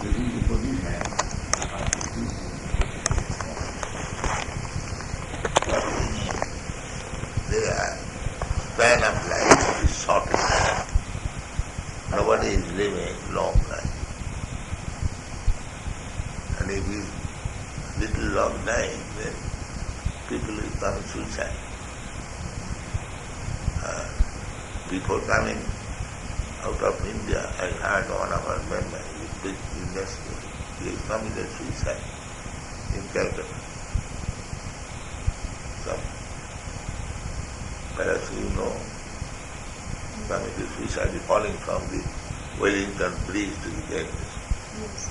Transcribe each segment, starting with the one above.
This is the position of the people. Their span of life is short. Nobody is living long life. And if it is little long life, then people will commit suicide. Before coming out of India, I heard one of our members, a big investor, he committed suicide in Calcutta. Some, perhaps you know, committed suicide falling from the Wellington Bridge to the Ganges. Yes.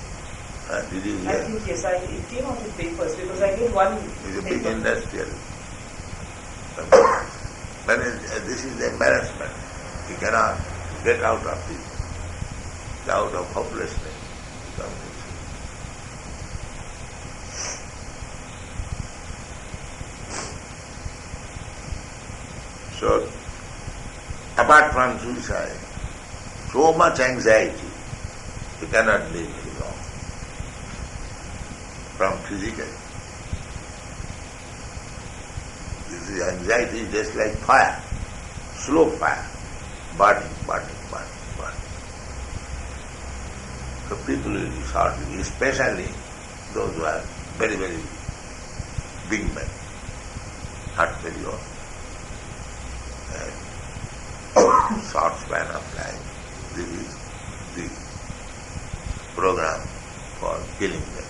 Did you hear? I think yes, it came out in papers because I get one. It's a big industrial. But this is the embarrassment. He cannot get out of this, out of hopelessness. So, apart from suicide, so much anxiety, you cannot live very long. From physical. This is anxiety is just like fire, slow fire, burning. So people will be shortly, especially those who are very, very big men, not very old, and short span of life. This is the program for killing them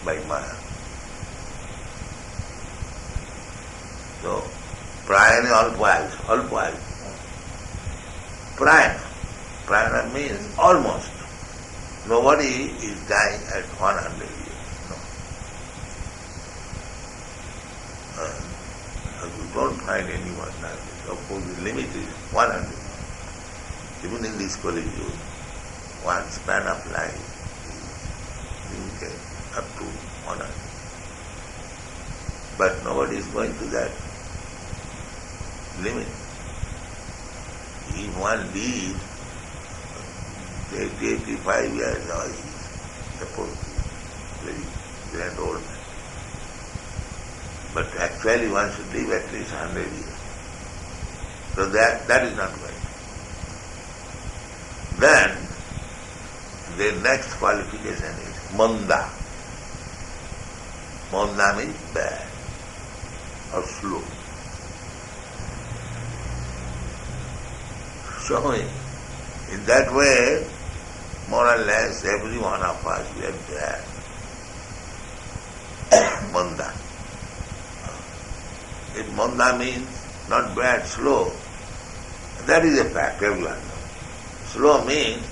by Maya. So, prayana alpo. Prayana means almost. Nobody is dying at 100 years. No. You don't find anyone nowadays. Of course, the limit is 100. Even in this college, one span of life is limited up to 100. But nobody is going to that limit. In one lives 80, 85 years, now he is supposed to be very grand old man. But actually one should live at least 100 years. So that is not right. Then the next qualification is manda. Manda means bad or slow. So in that way, more or less every one of us we are bad. Manda. If manda means not bad, slow, that is a fact, everyone knows. Slow means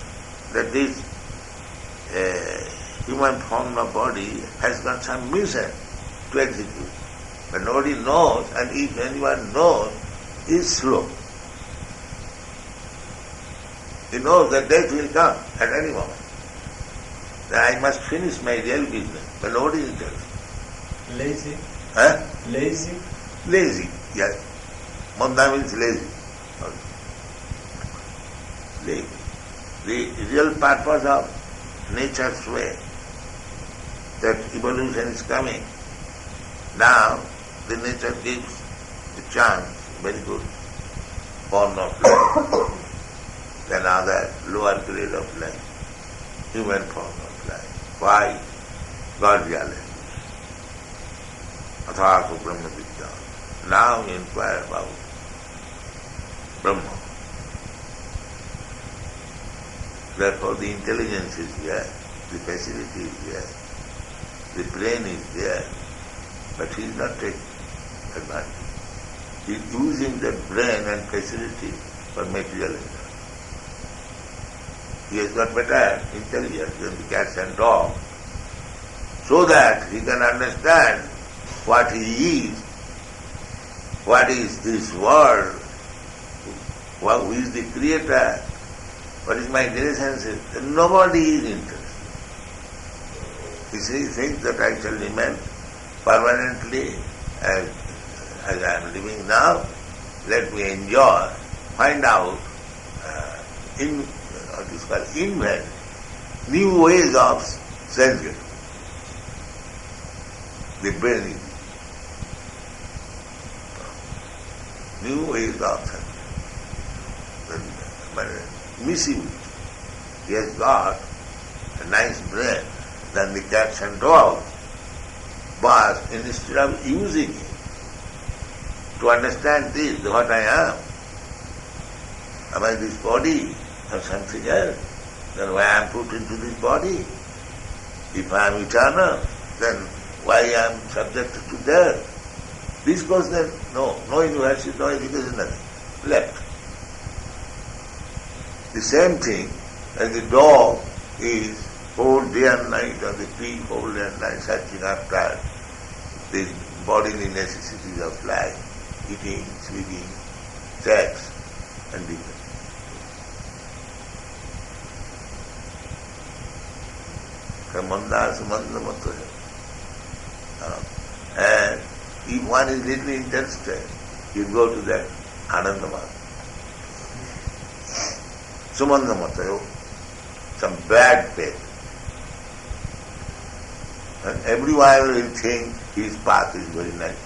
that this human form of body has got some mission to execute. But nobody knows, and if anyone knows, is slow. He knows that death will come at any moment. That I must finish my real business, but nobody tells. Lazy? Huh? Lazy? Lazy, yes. Manda means lazy. Lazy. The real purpose of nature's way, that evolution is coming. Now, the nature gives the chance, very good, form of life. Then other lower grade of life, human form of life. Why? God realizes. Athato Brahma Vidya. Now we inquire about Brahma. Therefore the intelligence is there, the facility is there, the brain is there, but he is not taking advantage. He is using that brain and facility for material enjoyment. He has got better intelligence than the cats and dogs, so that he can understand what he is, what is this world, who is the creator, what is my relationship. Nobody is interested. He thinks that I shall remain permanently as I am living now. Let me enjoy, find out is called invent new ways of sense getting. The brain is new ways of sense. But missing it. He has got a nice brain than the cats and dogs. But instead of using it to understand this, what I am I this body or something else? Then why I am put into this body? If I am eternal, then why I am subjected to death? This question, no university, no education, nothing. Left. The same thing as the dog is whole day and night, or the pig whole day and night searching after the bodily necessities of life, eating, sleeping, sex, and different. And if one is little interested, you go to that Anandamata. Sumandamata, some bad faith. And everyone will think his path is very nice.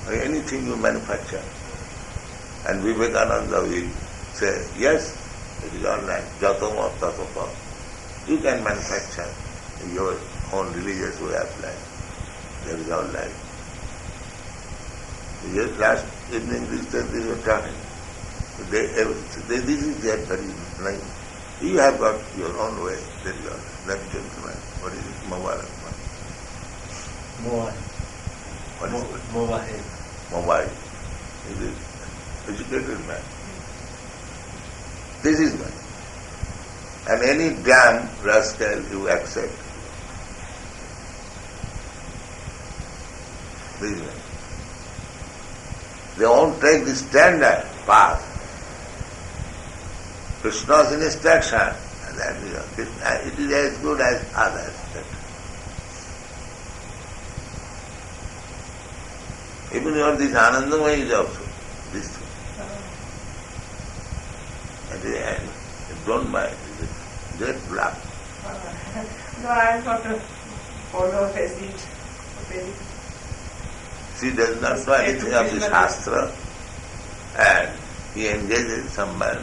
Or anything you manufacture. And Vivekananda will say, yes, it is all right. Jatama tatapa. You can manufacture your own religious way of life. That is all right. Just last evening, they were talking. This is their very nice. You have got your own way. That is all right. That gentleman, what is it? Mobile. What is it? Mobile. He is educated man. This is man. And any damn rascal you accept. This is man. They won't take the standard path. Krishna's instruction, and that is it is as good as others. Even your this Anandamaya is also this thing. At the end, don't mind, it is great bluff. No, I am not a follower of it. She does not know anything of the Shastra, and he engages in some man,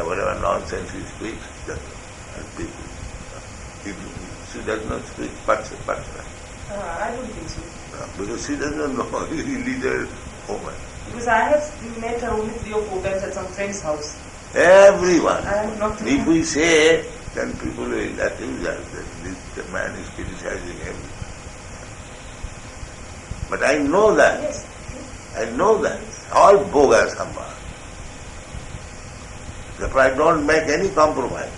whatever nonsense he speaks, and people. She does not speak Patra. I don't think so. Because she does not know, he is a woman. Because I have met her only 3 or 4 times at some friend's house. Everyone. I am not. If we say, then people will accuse us that this man is criticizing everything. But I know that. Yes. I know that. All bogus sambha. Therefore I don't make any compromise.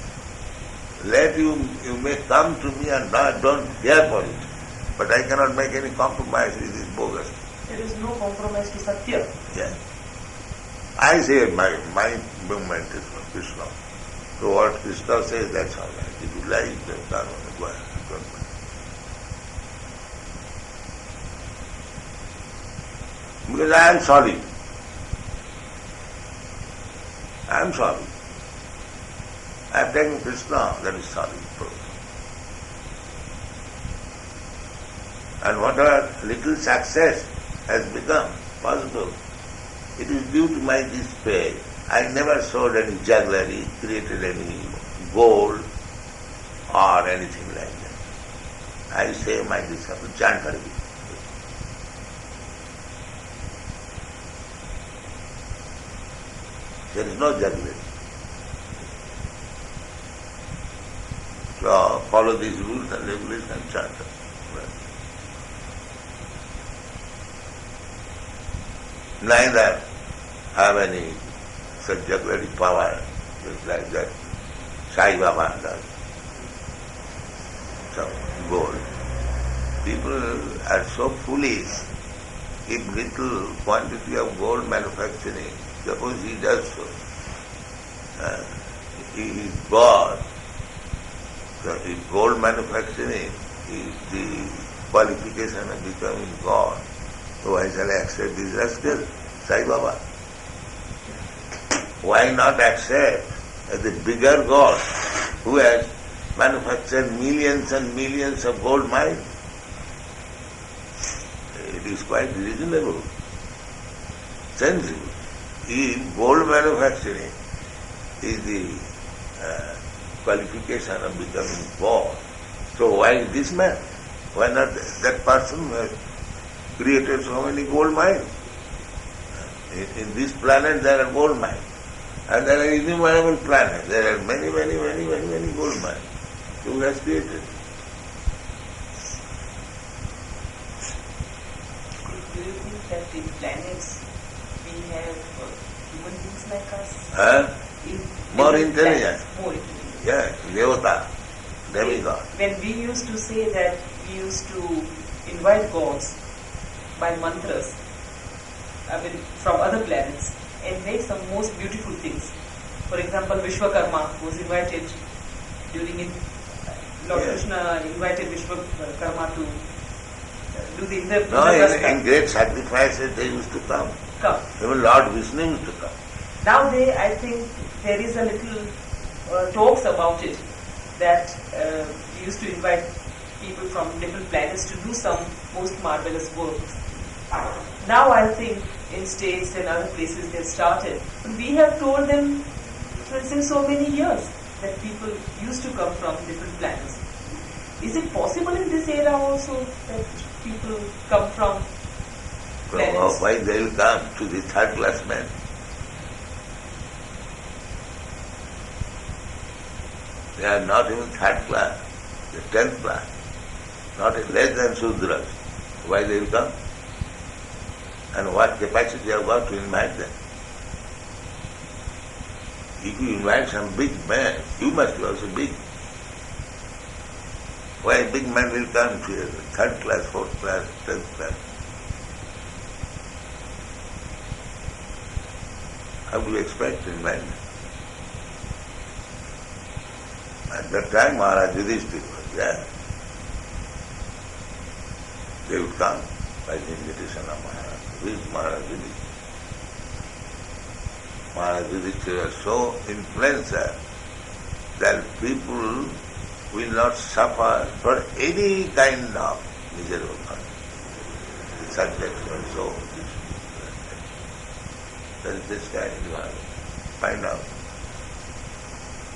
Let you may come to me and don't care for it. But I cannot make any compromise with this bogus. There is no compromise to Satya. Yeah. I say my movement is for Krishna. So what Krishna says, that's all right. If you like, then go ahead. Don't mind. Because I am sorry. I am sorry. I have taken Krishna, that is sorry. And whatever little success has become possible, it is due to my despair. I never sold any jugglery, created any gold or anything like that. I say my disciple, chant Hari. There is no jugglery. So follow these rules and regulations and chant Hari. Neither have any such jugglery power, just like that Sai Baba does. Some gold. People are so foolish. If little quantity of gold manufacturing, suppose he does so, he is God. So if gold manufacturing is the qualification of becoming God, so why shall I accept this rascal, Sai Baba? why not accept the bigger God who has manufactured millions and millions of gold mines? It is quite reasonable, sensible. If gold manufacturing is the qualification of becoming God, so why this man? Why not that person who has created so many gold mines? In this planet there are gold mines. And there are innumerable planets. There are many gold mines. Who has created? Do you think that in planets we have human beings like us? More intelligent. More intelligent. Yes, Devata, demigod. When we used to say that we used to invite gods by mantras, from other planets, and make some most beautiful things. For example, Vishwakarma was invited during it. Lord Krishna invited Vishwakarma to do the Indra. No, in great sacrifices they used to come. Even Lord Vishnu used to come. Nowadays, I think there is a little talks about it, that we used to invite people from different planets to do some most marvelous works. Now I think in states and other places they have started. We have told them since so many years that people used to come from different planets. Is it possible in this era also that people come from planets? Why they will come to the third class men? They are not even third class, they are 10th class, not less than Sudras. Why they will come? And what capacity you have got to invite them? If you invite some big man, you must be also big. Why a big man will come to you? Third class, fourth class, 10th class. How do you expect to invite them? At that time, Maharaj Yudhishthira was there. They would come by the invitation of Maharaj. Who is Maharaj Yudhishthira? Maharaj Yudhishthira was so influential that people will not suffer for any kind of miserable condition. The subject was so that is this guy you want to find out.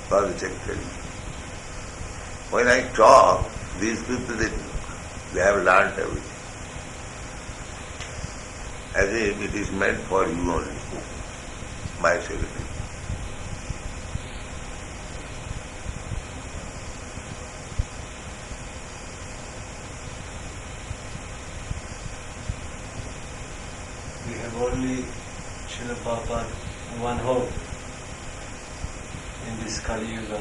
For the secretary. When I talk, these people they have learned everything. As if it is meant for you only, my secretary. We have only Srila Prabhupada one hope in this Kali Yuga,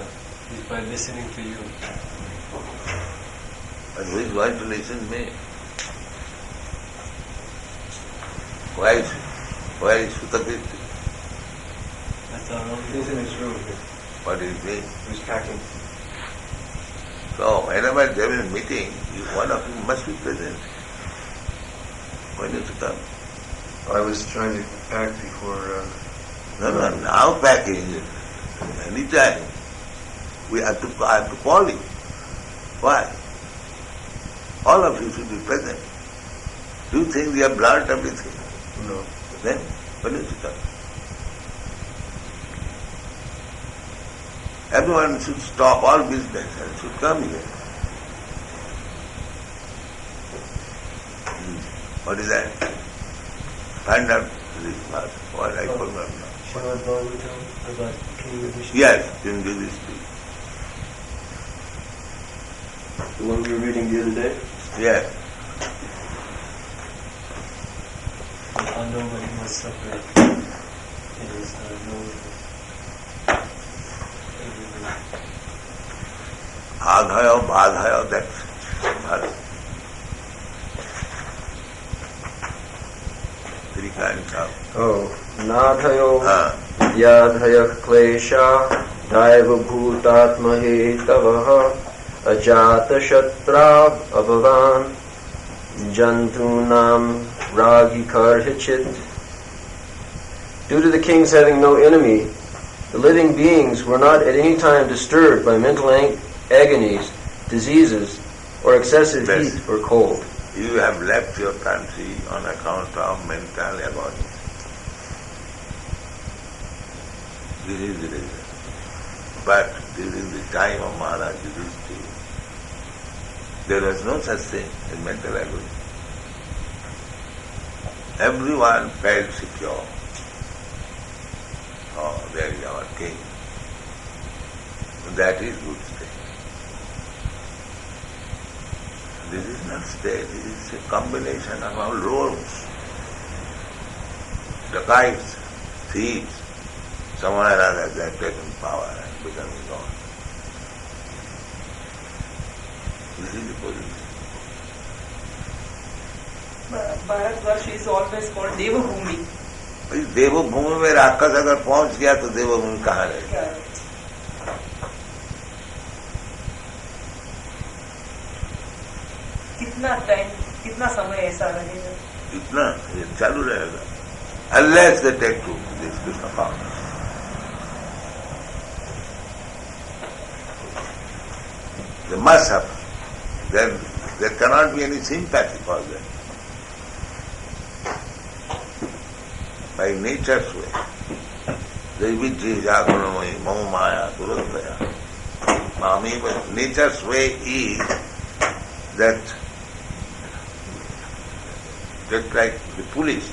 is by listening to you. But who is going to listen to me? Why is Sutakirti? That's our only He's in his room. What is he? He's packing. So whenever there is a meeting, one of you must be present. When is it come? I was trying to pack before... No, now packing. Anytime. I have to call you. Why? All of you should be present. Do you think we have learnt everything? No. Then, when is it come? Everyone should stop all business and should come here. What is that? Find out this part. What I forgot now. Srimad Bhagavatam about King Yudhishthira. Yes, King Yudhishthira. The one we were reading the other day? Yes. Pandava he must suffer in his nose. Adhayo, Badhayo, that's verse. Three kinds of. Oh, Nathayo, Yadhaya Klesha, Daiva Bhutatmahe Tavaha, Ajata Shatra Abhavan, Jantunam Ragi Karhachit. Due to the kings having no enemy, the living beings were not at any time disturbed by mental agonies, diseases, or excessive Yes. heat or cold. You have left your country on account of mental agony. This is the reason. But during the time of Maharaj Yudhishthira, there was no such thing as mental agony. Everyone felt secure. Oh, there is our king. That is good state. This is not state, this is a combination of all roles. Dacoits, thieves, somewhere or other they have taken power and becoming God. This is the position. Bharatvarsh is always called Devabhumi. भाई देवभूमि में राक्षस अगर पहुंच गया तो देवभूमि कहाँ रहेगी? कितना समय ऐसा रहेगा? इतना ये चालू रहेगा unless they take to this Krishna consciousness. They must have. Then there cannot be any sympathy for them. By nature's way. Devidri Jaganamai Mama Maya Durandaya. Mami, but nature's way is that just like the police.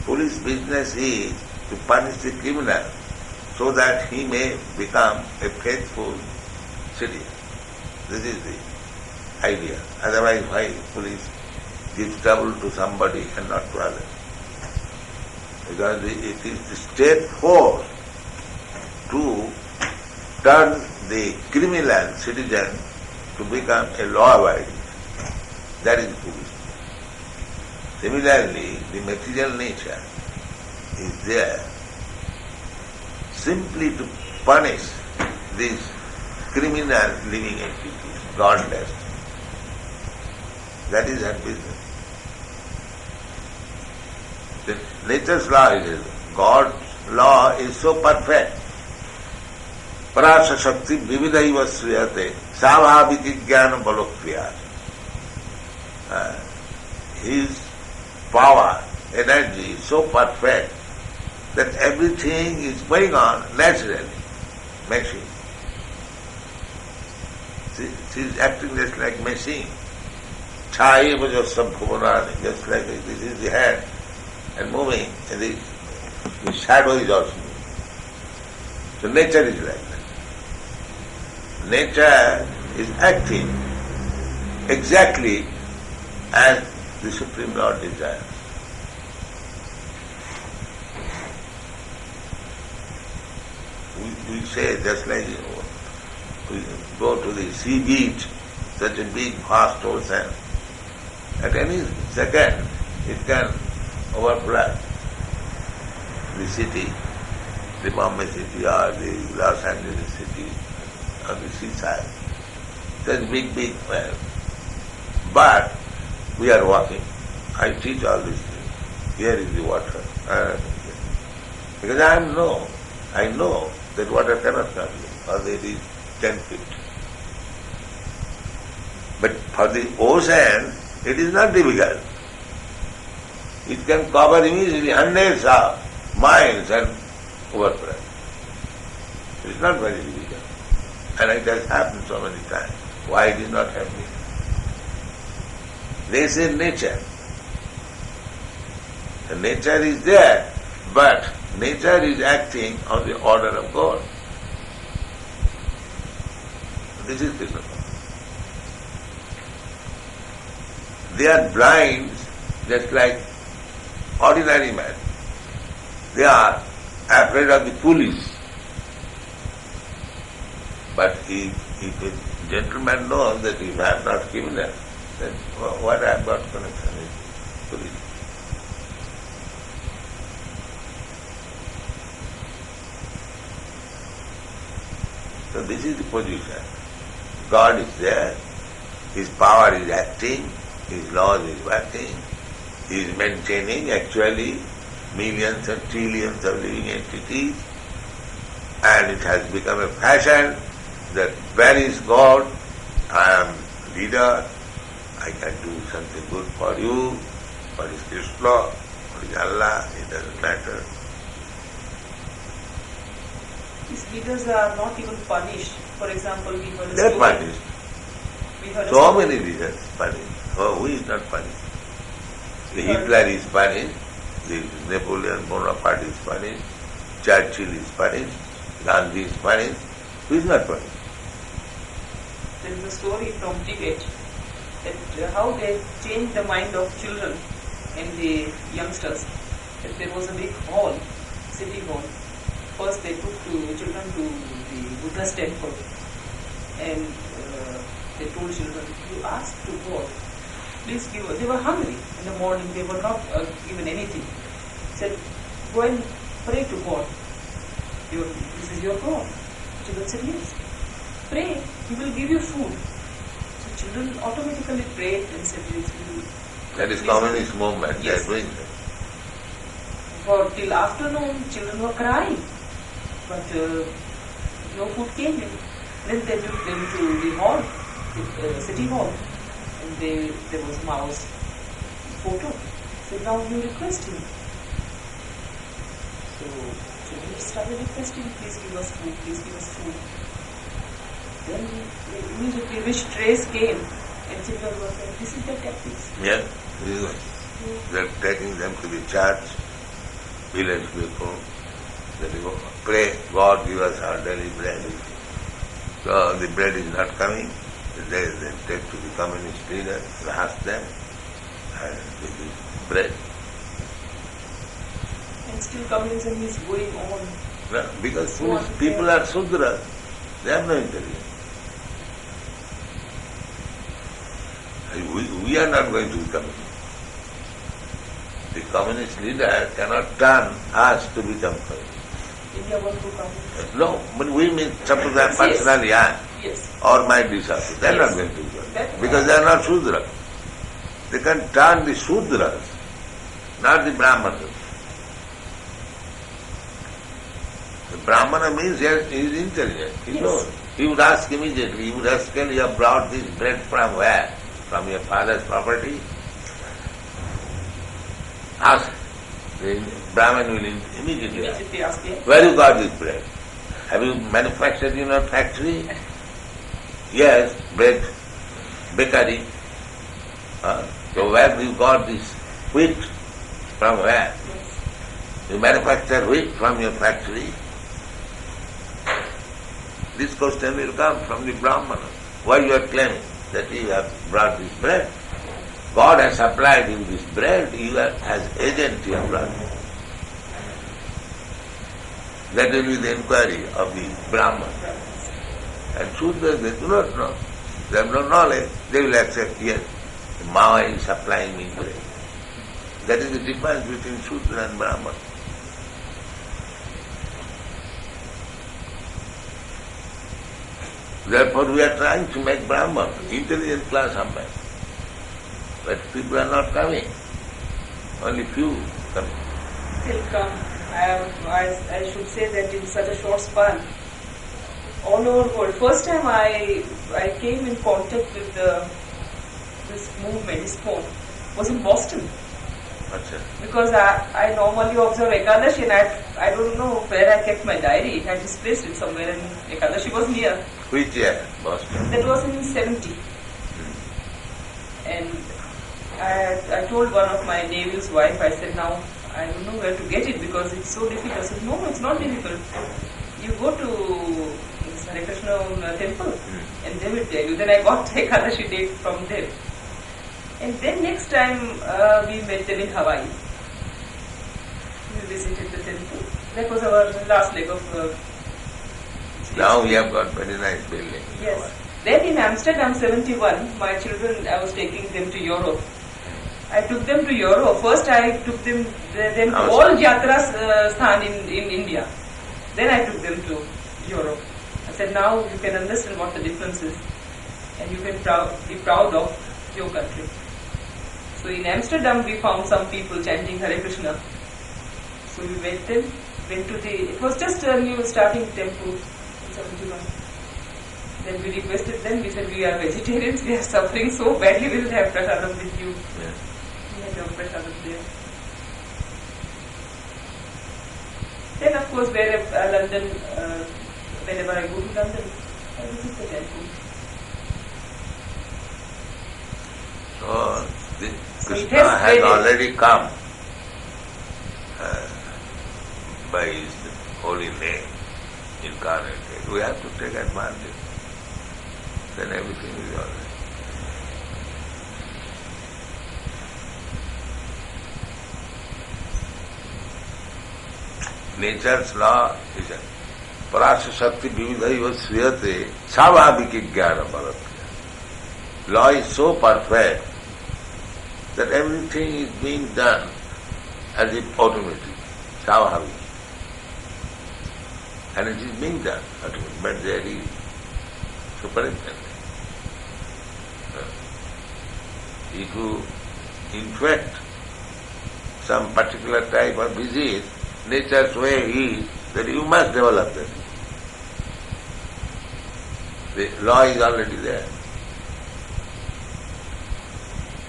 Police business is to punish the criminal so that he may become a faithful citizen. This is the idea. Otherwise, why police gives trouble to somebody and not to others? Because it is the state force to turn the criminal citizen to become a law-abiding. That is police. Similarly, the material nature is there simply to punish these criminal living entities, godless. That is her business. The nature's law is God's law is so perfect. Parasa Shakti Vividaiva Sriyate Savabhiti Jnana Balokriya. His power, energy is so perfect that everything is going on naturally, machine. She is acting just like machine. Chai just like this is the hand and moving, and the shadow is also moving. So nature is like that. Nature is acting exactly as the Supreme Lord desires. We say just like we go to the sea beach, such a big vast ocean, at any second it can overflood the city, the Bombay city or the Los Angeles city or the seaside. Such big wave. But we are walking. I teach all these things. Here is the water. Because I know that water cannot come here, or it is 10 feet. But for the ocean, it is not difficult. It can cover immediately hundreds of miles and overflow. It is not very difficult. And it has happened so many times. Why it is not happening? They say nature. The nature is there, but nature is acting on the order of God. This is Krishna. They are blind just like ordinary man. They are afraid of the police. But if a gentleman knows that if I am not criminal, then what I have got connection with police? So this is the position. God is there, His power is acting, His laws is working, He is maintaining actually millions and trillions of living entities, and it has become a fashion that where is God? I am leader, I can do something good for you, what is Krishna, what is Allah, it doesn't matter. These leaders are not even punished. For example, we heard a They are story. punished. We heard a So story. many leaders punished. Oh, who is not punished? The Right. Hitler is punished, the Napoleon Bonaparte is punished, Churchill is punished, Gandhi is punished. Who is not punished? There is a story from Tibet that how they changed the mind of children and the youngsters. That there was a big hall, city hall. First they took children to the Buddha's temple, and they told children, you ask to God, please give us. They were hungry in the morning, they were not given anything. Said, go and pray to God. This is your God. Children said, yes. Pray, He will give you food. So children automatically prayed and said, yes, He will. That is Please communist movement, Yes. they are doing that. For till afternoon, children were crying, but no food came in. Then they took them to the hall, the city hall, and there was Mao's photo. So now you request him. So children started requesting, please give us food, please give us food. Then immediately rich trays came, and children were saying, this is the tactics. Yeah, they are taking them to the church, village people, they go pray, God give us our daily bread. So the bread is not coming, they take to the communist leaders, ask them, and give this bread. And still communism is going on. No, because these people are Sudras, they have no intelligence. We are not going to become it. The communist leader cannot turn us to become communist. India want to come. No, but we mean suppose I am Yes. personally young Yes. or my disciples, they are Yes. not going to become That- because they are not Sudras. They can turn the Sudras, not the Brahmanas. The Brahmana means he is intelligent. He Yes. knows. He would ask immediately, he would ask, you have brought this bread from where? From your father's property? Ask. The Brahman will immediately ask, Immediately ask him. where you got this bread? Have you manufactured in your factory? Yes, bread, bakery. So where you got this wheat? From where? Yes. You manufacture wheat from your factory? This question will come from the Brahmana. Why you are claiming that you have brought this bread? God has supplied you this bread, you are, as agent you have brought it. That will be the inquiry of the Brahmana. And Sudras, they do not know. They have no knowledge. They will accept, yes, Mao is supplying me bread. That is the difference between Sudra and Brahmana. Therefore we are trying to make Brahman intelligent class somewhere. But people are not coming. Only few coming. Still come. I should say that in such a short span, all over the world. First time I came in contact with this movement, this form, was in Boston. Acha. Because I normally observe Ekadashi and I don't know where I kept my diary. I misplaced it somewhere and Ekadashi was near. Which year? Boston. That was in 70. And I told one of my Navy's wife, I said, now I don't know where to get it because it's so difficult. I said, no, it's not difficult. You go to Hare Krishna temple and they will tell you. Then I got Ekadashi date from them. And then next time we met them in Hawaii. We visited the temple. That was our last leg of Now we have got very nice building. Yes. Then in Amsterdam 71, my children, I was taking them to Europe. I took them to Europe. First I took them to all Yatras sthan in India. Then I took them to Europe. I said, now you can understand what the difference is. And you can be proud of your country. So in Amsterdam we found some people chanting Hare Krishna. So we went to it was just a new starting temple in 71. Then we requested them, we said we are vegetarians, we are suffering so badly, we will have prasadam with you. Yeah. We had no prasadam there. Then of course London, whenever I go to London, I visit the temple. So it Krishna has has spread. already come by his holy name, incarnated. We have to take advantage. Then everything will be all right. Nature's law is a parasya shakti vividhaiva sriyate savabhiki jnana balatya. Law is so perfect that everything is being done as if automatic, savabhiki. And it is being done automatically, but there is superintendent. If you infect some particular type of disease, nature's way is that you must develop that. The law is already there.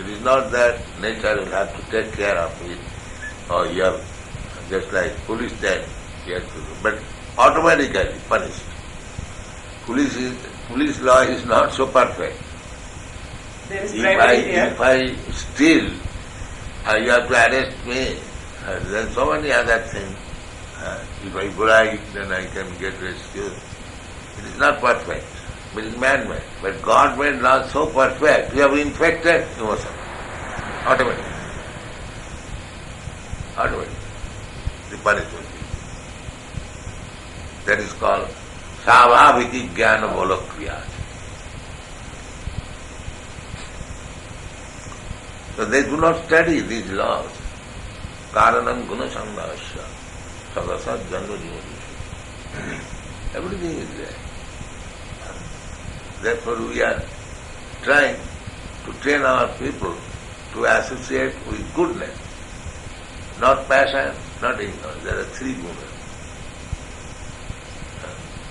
It is not that nature will have to take care of it, or you have, just like police then, you have to do, but automatically punished. Police law is not so perfect. There is bribery there. If I steal, you have to arrest me. There are so many other things. If I bribe, then I can get rescued. It is not perfect. It is man-made. But God-made law is so perfect, you have infected yourself. Automatically. Automatically. The punishment. That is called Savabhiki Jnana Bolakriya. So they do not study these laws. Karanam guna sanglasya. Sagasat janva jivadisya. Everything is there. Therefore we are trying to train our people to associate with goodness. Not passion, not ignorance. There are three gunas.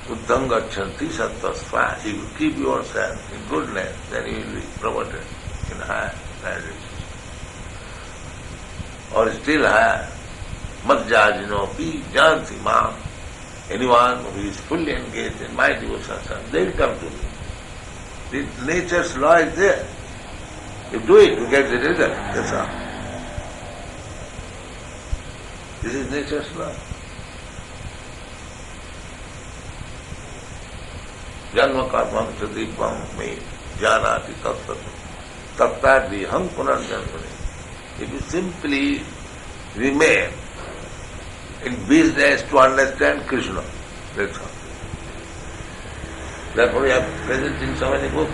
Uddham gachanti sattasva. If you keep yourself in goodness, then you will be promoted in higher graduation. Or still higher, madhyajinopi janti mam. Anyone who is fully engaged in my devotion, they will come to me. The nature's law is there. You do it, you get the result. That's all. This is nature's law. Janma karmam sadipam me janati tattat tattadiham punarjanmani. If you simply remain in business to understand Krishna, that's all. Therefore we are presenting so many books.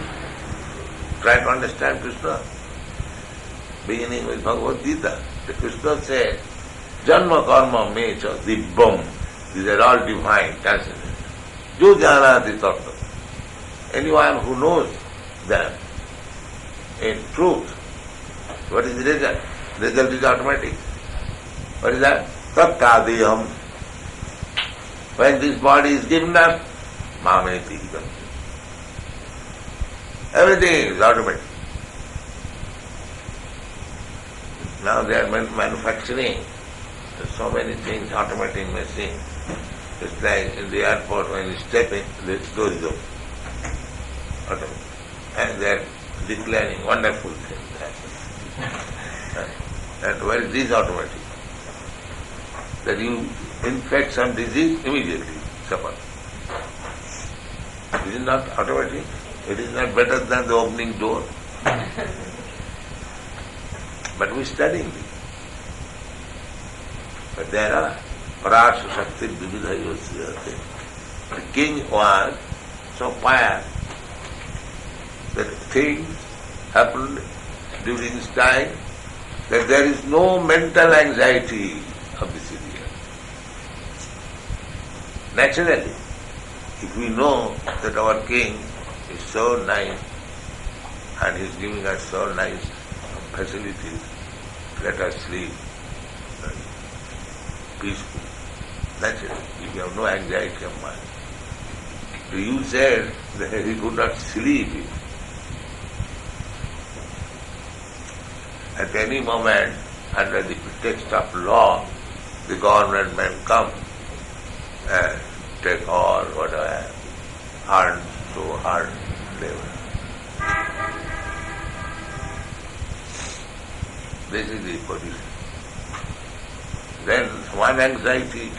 Try to understand Krishna. Beginning with Bhagavad Gita, the Krishna said, Janma karma mecha dibbam. These are all divine transcendental. Jo janati tattva. Anyone who knows them in truth, what is the result? The result is automatic. What is that? Tattadiham. When this body is given up, mameti. Everything is automatic. Now they are manufacturing so many things, automatic machine. It's like in the airport when you step in, the door is open. Automatic. And they are declaring wonderful things. And where is this automatic? That you infect some disease, immediately suffer. It is not automatic. It is not better than the opening door. But we studying it. But there are parasya shakti vividhaiva sriyate. The king was so pious that things happened during his time that there is no mental anxiety of the civilian. Naturally, if we know that our king is so nice and he is giving us so nice facilities, let us sleep. peaceful. That's it. If you have no anxiety of mind. So you said that he could not sleep. At any moment, under the pretext of law, the government may come and take all whatever hard labor. This is the position. Then one anxiety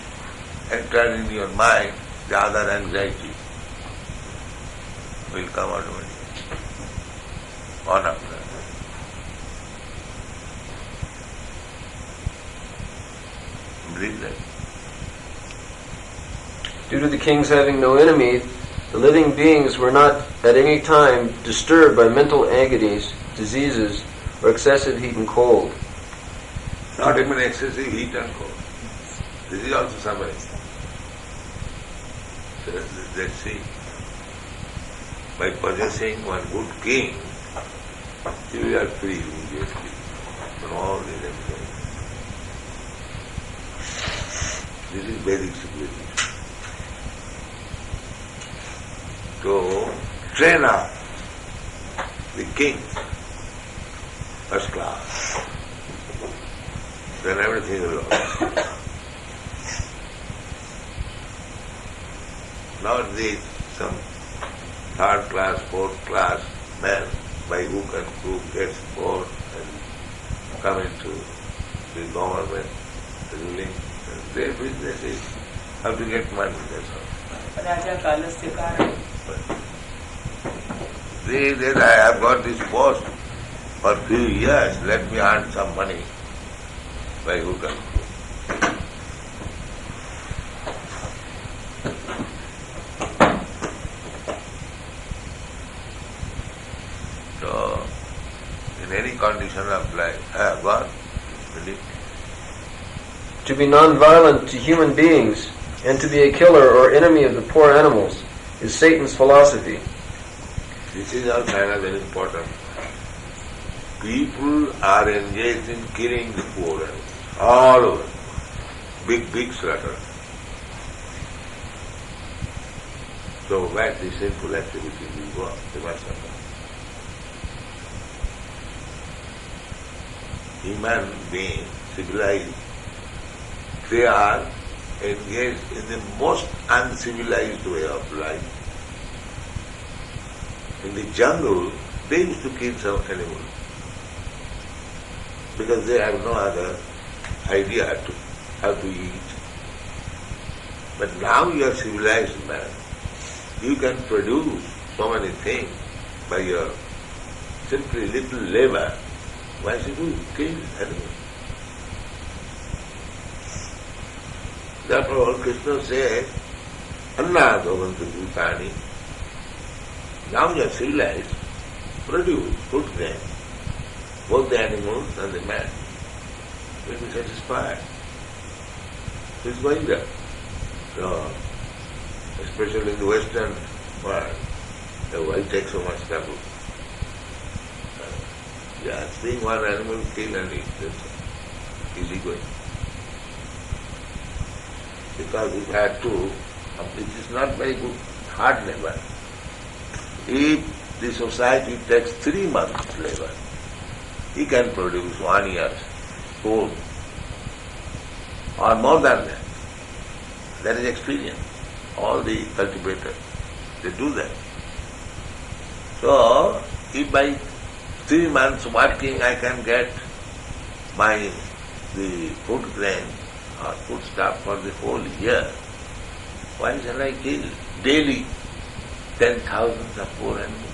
enters in your mind, the other anxiety will come automatically. One after another. Believe that. Due to the kings having no enemy, the living beings were not at any time disturbed by mental agonies, diseases, or excessive heat and cold. Not even excessive heat and cold. This is also suffering. Let's see. By possessing one good king, you are free immediately from all these anxieties. This is Vedic civilization. To train up the king, first class, then everything will go. Not these some third class, fourth class men by hook and crook gets bored and come into the government ruling. And their business is how to get money, that's all. They said, I have got this post for few years, let me earn some money by hook and crook. So, in any condition of life, I have got belief. To be non-violent to human beings and to be a killer or enemy of the poor animals is Satan's philosophy. This is also another important. People are engaged in killing the poor animals all over. Big slaughter. So where the sinful activity will go, they must have. Human beings, civilized, they are engaged in the most uncivilized way of life. In the jungle, they used to kill some animals because they have no other idea to how to eat. But now you are civilized man. You can produce so many things by your simply little labor. Why should you kill animals? Therefore, Krishna said, Anna Bhavantu Bhutani. Now you are civilized, produce food grain. Both the animals and the man will be satisfied. So it's going there. So, especially in the Western world, why take so much trouble? Seeing one animal kill and eat, that's easy going. Because it had to, it is not very good hard labor. If the society takes 3 months labor, he can produce 1 year's food or more than that. That is experience. All the cultivators, they do that. So, if by 3 months working I can get the food grain or food stuff for the whole year, why shall I kill daily 10,000 of poor animals?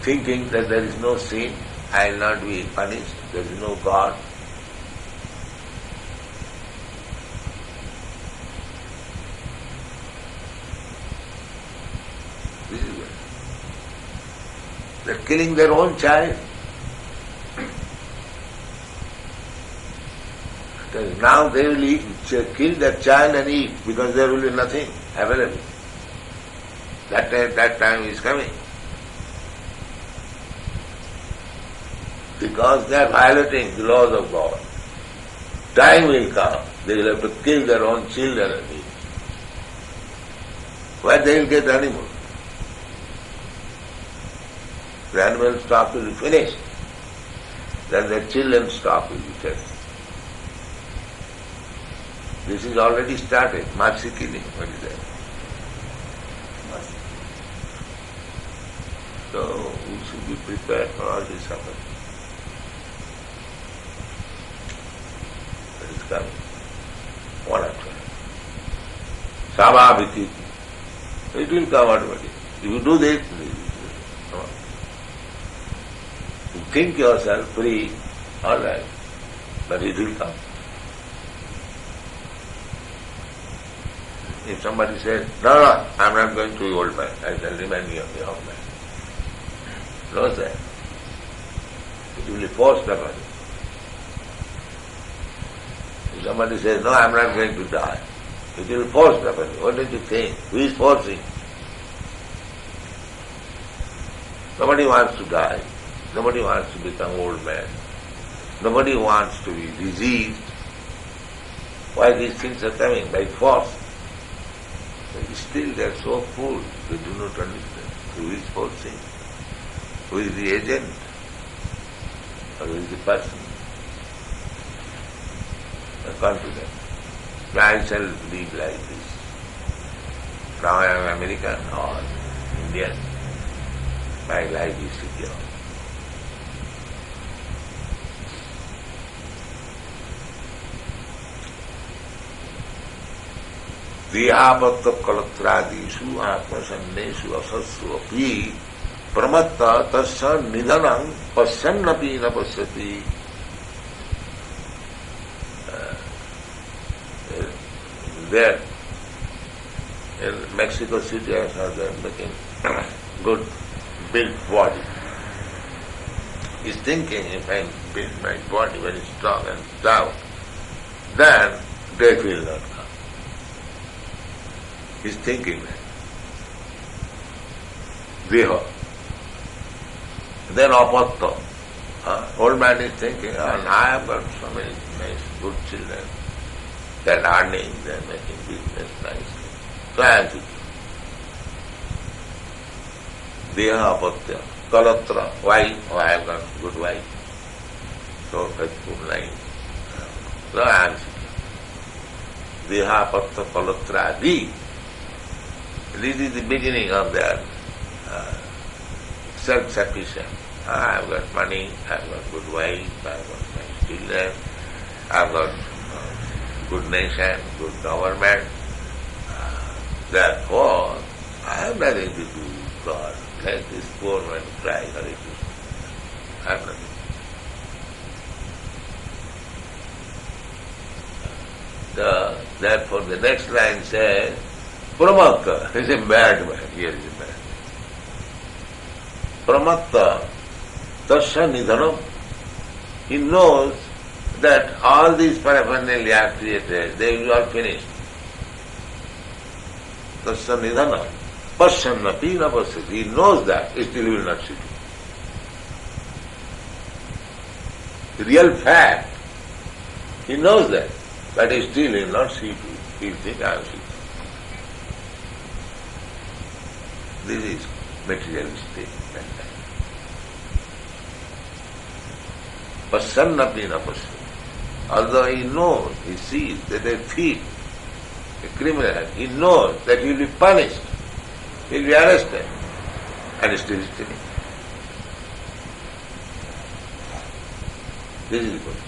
Thinking that there is no sin, I will not be punished, there is no God. This is what. They are killing their own child. Now they will kill their child and eat because there will be nothing available. That time is coming. Because they are violating the laws of God. Time will come, they will have to kill their own children and eat. Where they will get animals? The animal stock will be finished. Then the children's stock will be taken. This is already started. Mercy killing, what is that? So we should be prepared for all this happening. That is coming. One after another. Sabhaviti. It will come automatically. If you do this, come on. You think yourself free, all right, but it will come. If somebody says, no, I'm not going to be old man, I shall remain young man. No, sir. It will be forced upon you. If somebody says, no, I'm not going to die, it will be forced upon you. What did you think? Who is forcing? Nobody wants to die. Nobody wants to become old man. Nobody wants to be diseased. Why these things are coming? By force. But still they are so full, they do not understand. Who is forcing? Who is the agent? Or who is the person? They are confident. I shall live like this. Now I am American or Indian. My life is secure. देहापत्त कलत्रादिषु आत्मसन्नेषु असत्सु अपि प्रमत्त तस्य निधनं पश्यन्नपि न पश्यति. There in Mexico City, I saw them making good built body. He's thinking, if I build my body very strong and stout, then death will not come. He's thinking that. Deha. Then apatta. Old man is thinking, I have got so many nice, good children. They're earning, they're making business nicely. So I am thinking. Deha apatya. Kalatra. Wife. Oh, I have got good wife. So faithful life. So I am thinking. Deha apatya kalatra adi. This is the beginning of their self-sufficient. I have got money, I have got good wife, I have got nice children, I have got good nation, good government. Therefore, I have nothing to do with God. Let this poor man cry, Hare Krishna. I have nothing. Therefore, the next line says, Pramatta is a bad man. Here is a bad man. Pramatta tasya nidhanam. He knows that all these paraphernalia created, they will be all finished. Tasya nidhanam. Pasyannapi na pasyati. He knows that, still he will not see it. The real fact, he knows that, but still he will not see it. He will think, I am seeing. This is materialistic mentality. Pasyannapi na pasyati. Although he knows, he sees that a thief, a criminal, he knows that he will be punished, he will be arrested, and still stealing. This is the point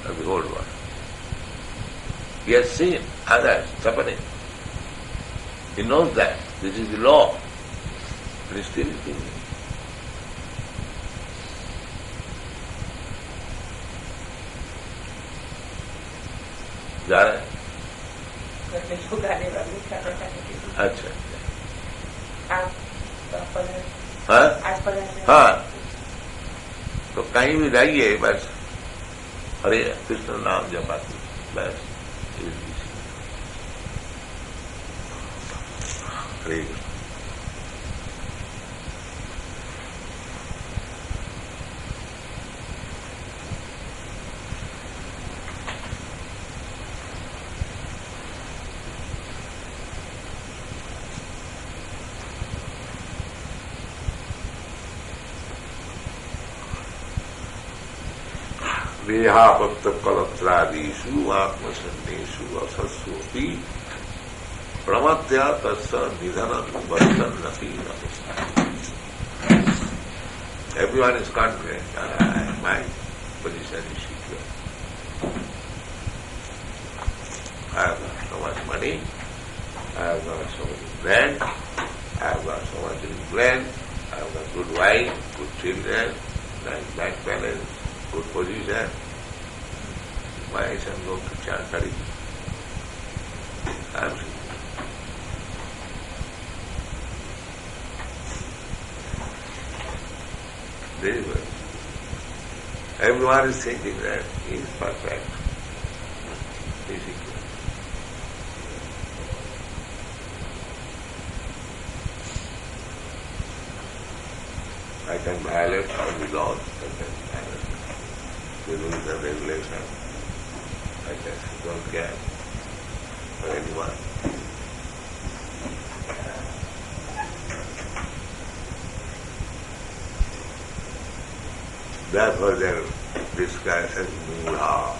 of the whole world. He has seen others suffering. He knows that this is the law. But still is doing it. जा रहा है? अच्छा हाँ तो कहीं भी जाइए बस हरे कृष्ण नाम जपाती बस हरे कृष्ण. देहापत्यकलत्रादिषु आत्मसन्नेषु असस्वपि प्रमत्या तस्य निधनं वर्तन्नपि नमस्ते. Everyone is confident, my position is secure. I have got so much money, I have got so much land, I have got so much influence, I have got good wife, good children, nice bank balance, good position. Why I am going to chant Hari? I am secure. Very good. Everyone is thinking that he is perfect. He is secure. I can violate all the laws, I can violate the rules and regulations. I just don't care for anyone. Therefore they are described as Mula.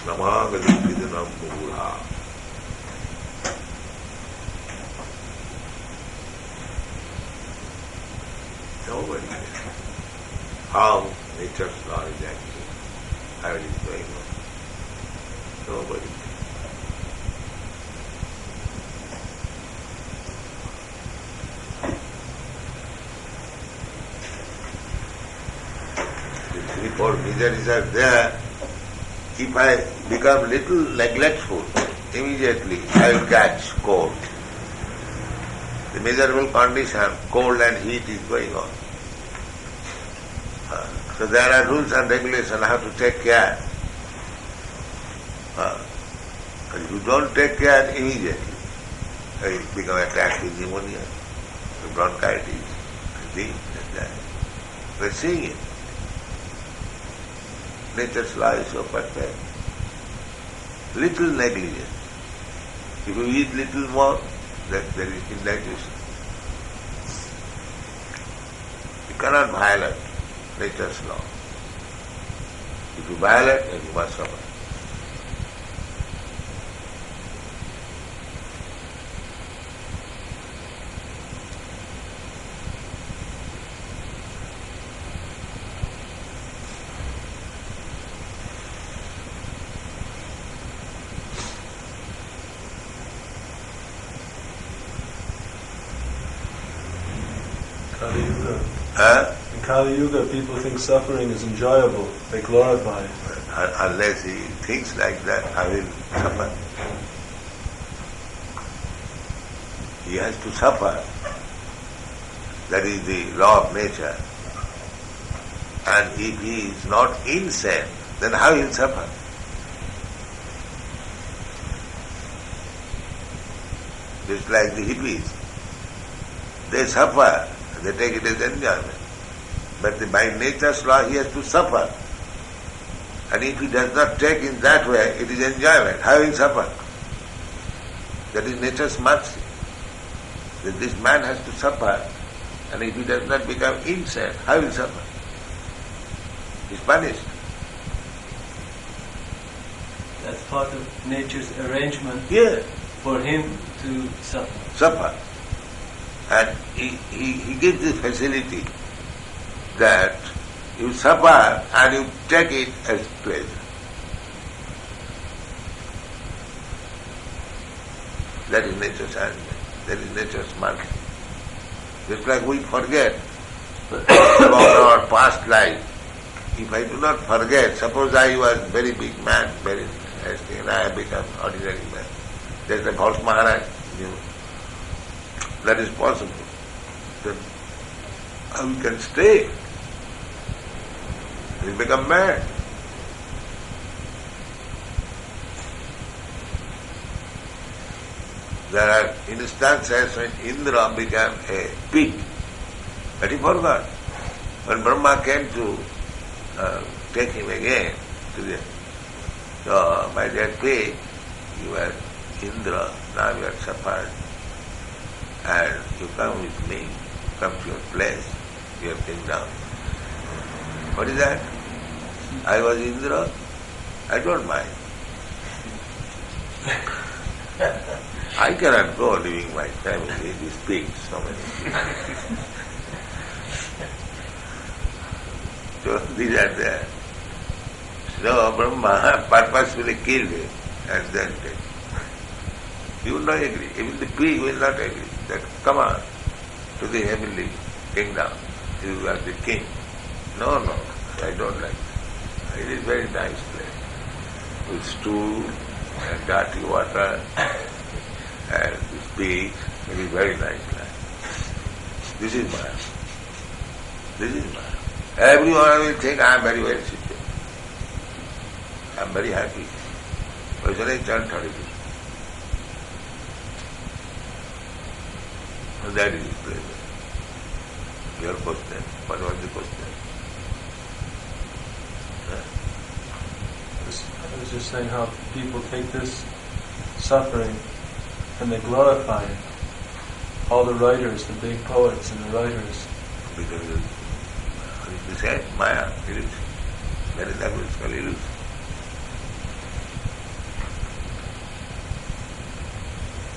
Namagadipidana Mula. Nobody knows how nature's law is acting, how it is going on. Nobody knows. The 3-4 miseries are there. If I become little neglectful, immediately I will catch cold. The miserable condition, cold and heat is going on. So there are rules and regulations, I have to take care. If you don't take care immediately, you become attacked with pneumonia, bronchitis, this and that. We are seeing it. Nature's law is so perfect. Little negligence. If you eat little more, then there is indigestion. You cannot violate nature's law. If you violate, then you must suffer. Kali Yuga. In Kali Yuga, people think suffering is enjoyable. They glorify it. Unless he thinks like that, I will suffer. He has to suffer. That is the law of nature. And if he is not insane, then how he will suffer? Just like the hippies. They suffer, they take it as enjoyment. But by nature's law he has to suffer. And if he does not take in that way, it is enjoyment. How will he suffer? That is nature's mercy. That this man has to suffer, and if he does not become insane, how will he suffer? He is punished. That's part of nature's arrangement for him to Suffer. And he gives this facility that you suffer and you take it as pleasure. That is nature's arrangement. That is nature's mercy. Just like we forget about our past life. If I do not forget, suppose I was very big man, very nasty, and I have become ordinary man. Just like Horse Maharaj knew. That is possible. Then how we can stay? We become mad. There are instances when Indra became a pig, but he forgot. When Brahma came to take him again to the, so my dear pig, you are Indra, now you are suffered, and you come with me, come to your place, your kingdom. What is that? I was Indra, I don't mind. I cannot go leaving my family, these pigs, so many pigs. So these are there. So Brahma purposefully killed him and then take. He will not agree. Even the pig will not agree that come on to the heavenly kingdom. You are the king. No, I don't like it. It is very nice place. With stool and dirty water and this pig. It is very nice place. This is Maya. This is Maya. Everyone will think I am very well situated. I am very happy. Why shall I chant Hare Krishna? So that is his pleasure. Your question. What was the question? I was just saying how people take this suffering and they glorify it. All the writers, the big poets and the writers. Because it is said, Maya, illusion. That is language called illusion.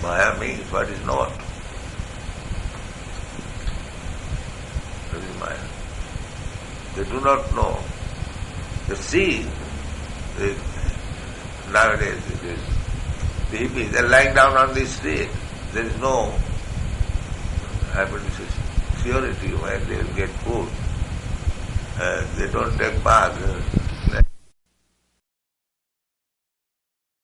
Maya means what is not. That is Maya. They do not know. They see. Nowadays, the hippies, they are lying down on the street. There is no surety where they will get food. They don't take bath.